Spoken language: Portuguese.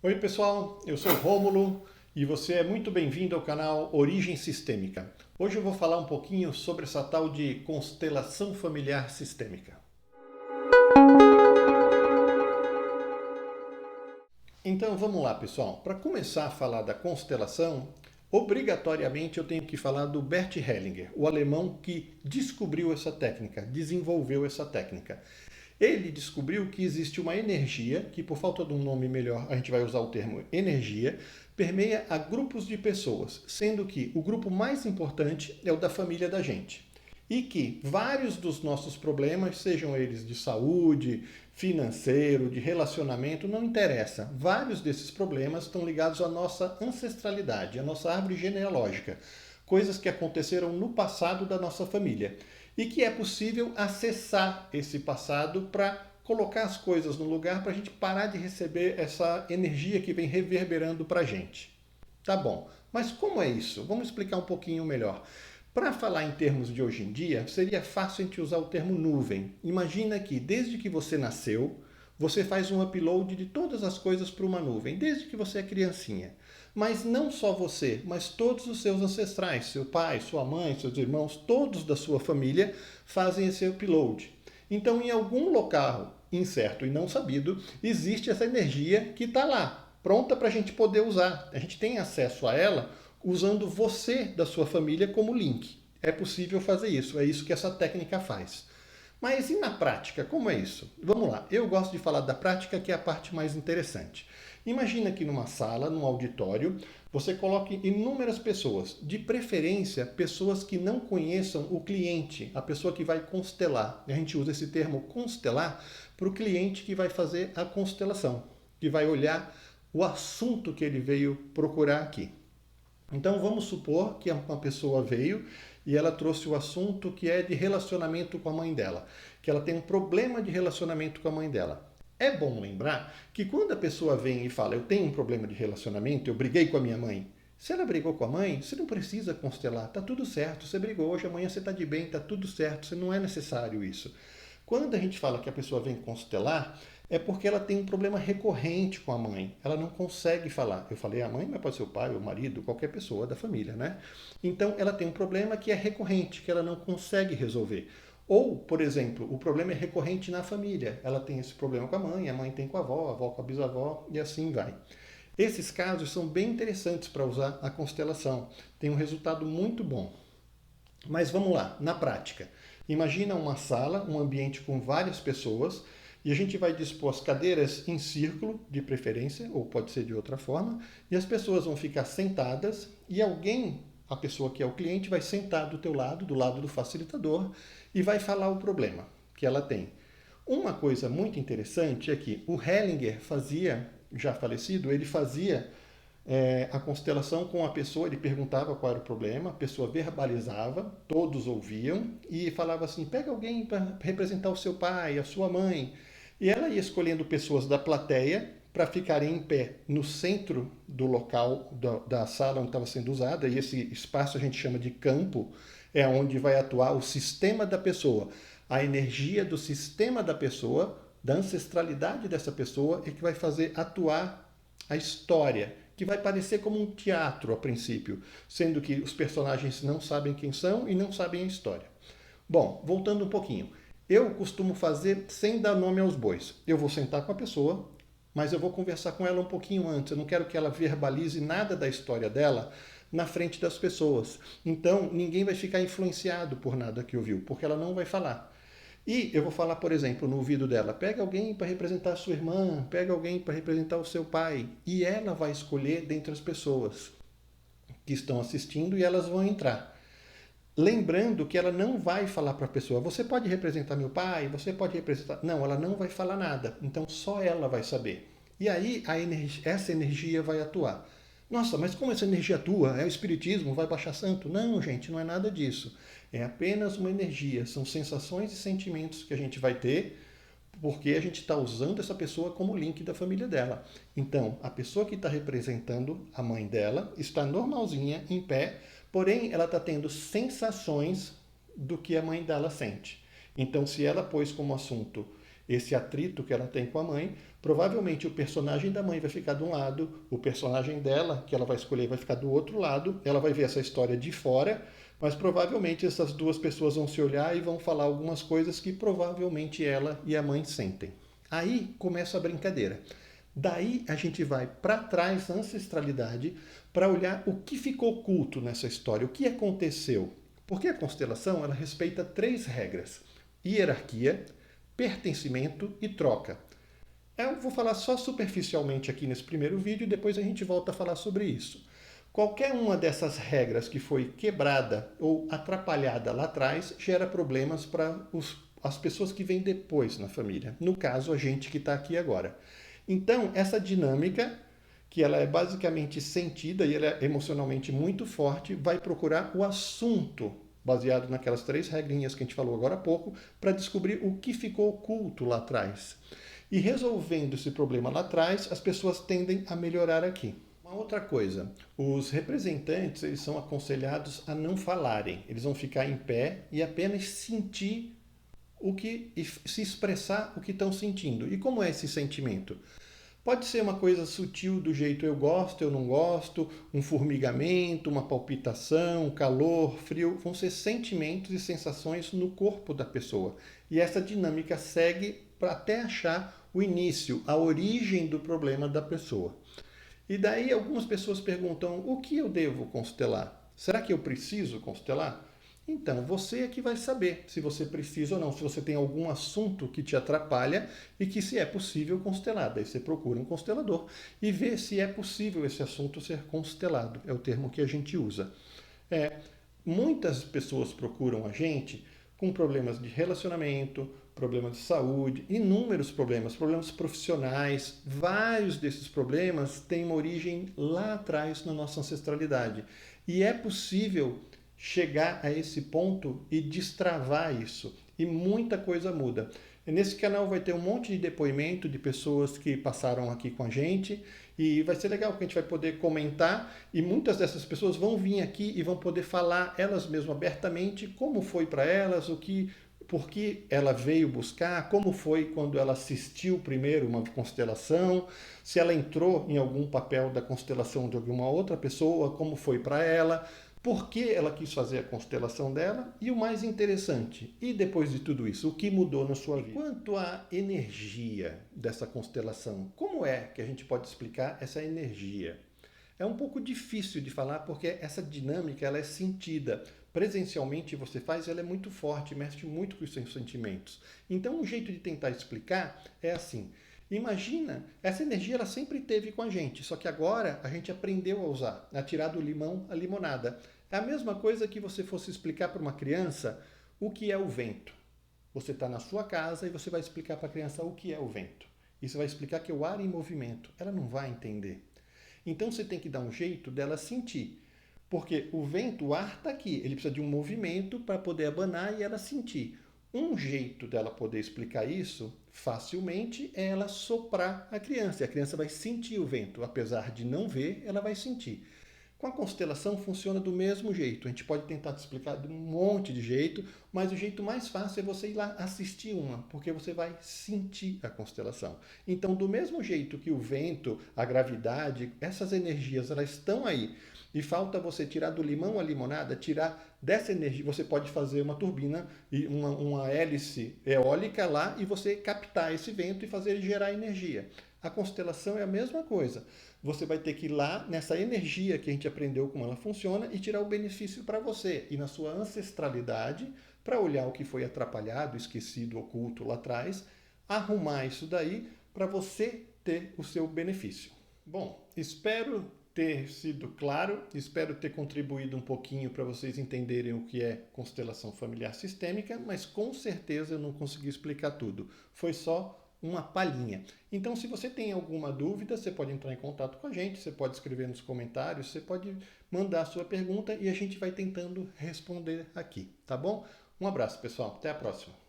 Oi pessoal, eu sou o Rômulo e você é muito bem-vindo ao canal Origem Sistêmica. Hoje eu vou falar um pouquinho sobre essa tal de constelação familiar sistêmica. Então vamos lá pessoal, para começar a falar da constelação, obrigatoriamente eu tenho que falar do Bert Hellinger, o alemão que descobriu essa técnica, desenvolveu essa técnica. Ele descobriu que existe uma energia, que por falta de um nome melhor a gente vai usar o termo energia, permeia a grupos de pessoas, sendo que o grupo mais importante é o da família da gente. E que vários dos nossos problemas, sejam eles de saúde, financeiro, de relacionamento, não interessa. Vários desses problemas estão ligados à nossa ancestralidade, à nossa árvore genealógica. Coisas que aconteceram no passado da nossa família e que é possível acessar esse passado para colocar as coisas no lugar para a gente parar de receber essa energia que vem reverberando para a gente. Tá bom, mas como é isso? Vamos explicar um pouquinho melhor. Para falar em termos de hoje em dia, seria fácil a gente usar o termo nuvem. Imagina que desde que você nasceu, você faz um upload de todas as coisas para uma nuvem, desde que você é criancinha. Mas não só você, mas todos os seus ancestrais, seu pai, sua mãe, seus irmãos, todos da sua família fazem esse upload. Então, em algum local incerto e não sabido, existe essa energia que está lá, pronta para a gente poder usar. A gente tem acesso a ela usando você da sua família como link. É possível fazer isso, é isso que essa técnica faz. Mas e na prática, como é isso? Vamos lá, eu gosto de falar da prática, que é a parte mais interessante. Imagina que numa sala, num auditório, você coloque inúmeras pessoas, de preferência pessoas que não conheçam o cliente, a pessoa que vai constelar. A gente usa esse termo constelar para o cliente que vai fazer a constelação, que vai olhar o assunto que ele veio procurar aqui. Então vamos supor que uma pessoa veio e ela trouxe o assunto que é de relacionamento com a mãe dela, que ela tem um problema de relacionamento com a mãe dela. É bom lembrar que quando a pessoa vem e fala eu tenho um problema de relacionamento, eu briguei com a minha mãe, se ela brigou com a mãe, você não precisa constelar, tá tudo certo, você brigou hoje, amanhã você está de bem, tá tudo certo, você não é necessário isso. Quando a gente fala que a pessoa vem constelar, é porque ela tem um problema recorrente com a mãe. Ela não consegue falar. Eu falei a mãe, mas pode ser o pai, o marido, qualquer pessoa da família, né? Então ela tem um problema que é recorrente, que ela não consegue resolver. Ou, por exemplo, o problema é recorrente na família. Ela tem esse problema com a mãe tem com a avó com a bisavó e assim vai. Esses casos são bem interessantes para usar a constelação. Tem um resultado muito bom. Mas vamos lá, na prática. Imagina uma sala, um ambiente com várias pessoas e a gente vai dispor as cadeiras em círculo, de preferência, ou pode ser de outra forma, e as pessoas vão ficar sentadas e alguém, a pessoa que é o cliente, vai sentar do teu lado, do lado do facilitador, e vai falar o problema que ela tem. Uma coisa muito interessante é que o Hellinger fazia, já falecido, ele fazia a constelação com a pessoa, ele perguntava qual era o problema, a pessoa verbalizava, todos ouviam e falava assim: pega alguém para representar o seu pai, a sua mãe. E ela ia escolhendo pessoas da plateia para ficarem em pé no centro do local da sala onde estava sendo usada, e esse espaço a gente chama de campo, é onde vai atuar o sistema da pessoa. A energia do sistema da pessoa, da ancestralidade dessa pessoa, é que vai fazer atuar a história, que vai parecer como um teatro a princípio, sendo que os personagens não sabem quem são e não sabem a história. Bom, voltando um pouquinho. Eu costumo fazer sem dar nome aos bois. Eu vou sentar com a pessoa, mas eu vou conversar com ela um pouquinho antes. Eu não quero que ela verbalize nada da história dela na frente das pessoas. Então, ninguém vai ficar influenciado por nada que ouviu, porque ela não vai falar. E eu vou falar, por exemplo, no ouvido dela: pega alguém para representar a sua irmã, pega alguém para representar o seu pai. E ela vai escolher dentre as pessoas que estão assistindo e elas vão entrar. Lembrando que ela não vai falar para a pessoa: você pode representar meu pai, você pode representar. Não, ela não vai falar nada. Então só ela vai saber. E aí essa energia vai atuar. Nossa, mas como essa energia atua? É o espiritismo? Vai baixar santo? Não, gente, não é nada disso. É apenas uma energia. São sensações e sentimentos que a gente vai ter porque a gente está usando essa pessoa como link da família dela. Então, a pessoa que está representando a mãe dela está normalzinha, em pé, porém ela está tendo sensações do que a mãe dela sente. Então, se ela pôs como assunto: esse atrito que ela tem com a mãe. Provavelmente o personagem da mãe vai ficar de um lado, o personagem dela, que ela vai escolher, vai ficar do outro lado. Ela vai ver essa história de fora, mas provavelmente essas duas pessoas vão se olhar e vão falar algumas coisas que provavelmente ela e a mãe sentem. Aí começa a brincadeira. Daí a gente vai para trás na ancestralidade para olhar o que ficou oculto nessa história, o que aconteceu. Porque a constelação ela respeita 3 regras: hierarquia, pertencimento e troca. Eu vou falar só superficialmente aqui nesse primeiro vídeo e depois a gente volta a falar sobre isso. Qualquer uma dessas regras que foi quebrada ou atrapalhada lá atrás gera problemas para as pessoas que vêm depois na família. No caso, a gente que está aqui agora. Então, essa dinâmica, que ela é basicamente sentida e ela é emocionalmente muito forte, vai procurar o assunto, baseado naquelas 3 regrinhas que a gente falou agora há pouco, para descobrir o que ficou oculto lá atrás. E resolvendo esse problema lá atrás, as pessoas tendem a melhorar aqui. Uma outra coisa, os representantes eles são aconselhados a não falarem. Eles vão ficar em pé e apenas sentir e se expressar o que estão sentindo. E como é esse sentimento? Pode ser uma coisa sutil do jeito eu gosto, eu não gosto, um formigamento, uma palpitação, calor, frio, vão ser sentimentos e sensações no corpo da pessoa. E essa dinâmica segue para até achar o início, a origem do problema da pessoa. E daí algumas pessoas perguntam, o que eu devo constelar? Será que eu preciso constelar? Então, você é que vai saber se você precisa ou não, se você tem algum assunto que te atrapalha e que se é possível constelar. Daí você procura um constelador e vê se é possível esse assunto ser constelado. É o termo que a gente usa. Muitas pessoas procuram a gente com problemas de relacionamento, problemas de saúde, inúmeros problemas, problemas profissionais. Vários desses problemas têm uma origem lá atrás na nossa ancestralidade. E é possível chegar a esse ponto e destravar isso. E muita coisa muda. E nesse canal vai ter um monte de depoimento de pessoas que passaram aqui com a gente e vai ser legal porque a gente vai poder comentar e muitas dessas pessoas vão vir aqui e vão poder falar elas mesmas abertamente como foi para elas, por que ela veio buscar, como foi quando ela assistiu primeiro uma constelação, se ela entrou em algum papel da constelação de alguma outra pessoa, como foi para ela, por que ela quis fazer a constelação dela e o mais interessante, e depois de tudo isso, o que mudou na sua vida? Quanto à energia dessa constelação, como é que a gente pode explicar essa energia? É um pouco difícil de falar porque essa dinâmica ela é sentida. Presencialmente você faz, ela é muito forte, mexe muito com os seus sentimentos. Então um jeito de tentar explicar é assim. Imagina, essa energia ela sempre teve com a gente, só que agora a gente aprendeu a usar, a tirar do limão a limonada. É a mesma coisa que você fosse explicar para uma criança o que é o vento. Você está na sua casa e você vai explicar para a criança o que é o vento. E você vai explicar que é o ar em movimento. Ela não vai entender. Então você tem que dar um jeito dela sentir. Porque o vento, o ar está aqui, ele precisa de um movimento para poder abanar e ela sentir. Um jeito dela poder explicar isso facilmente é ela soprar a criança. E a criança vai sentir o vento, apesar de não ver, ela vai sentir. Com a constelação funciona do mesmo jeito. A gente pode tentar te explicar de um monte de jeito, mas o jeito mais fácil é você ir lá assistir uma, porque você vai sentir a constelação. Então, do mesmo jeito que o vento, a gravidade, essas energias, elas estão aí. E falta você tirar do limão a limonada, tirar dessa energia. Você pode fazer uma turbina e uma hélice eólica lá e você captar esse vento e fazer ele gerar energia. A constelação é a mesma coisa. Você vai ter que ir lá nessa energia que a gente aprendeu como ela funciona e tirar o benefício para você e na sua ancestralidade para olhar o que foi atrapalhado, esquecido, oculto lá atrás, arrumar isso daí para você ter o seu benefício. Bom, espero ter sido claro, espero ter contribuído um pouquinho para vocês entenderem o que é constelação familiar sistêmica, mas com certeza eu não consegui explicar tudo. Foi só uma palhinha. Então, se você tem alguma dúvida, você pode entrar em contato com a gente, você pode escrever nos comentários, você pode mandar a sua pergunta e a gente vai tentando responder aqui, tá bom? Um abraço, pessoal. Até a próxima.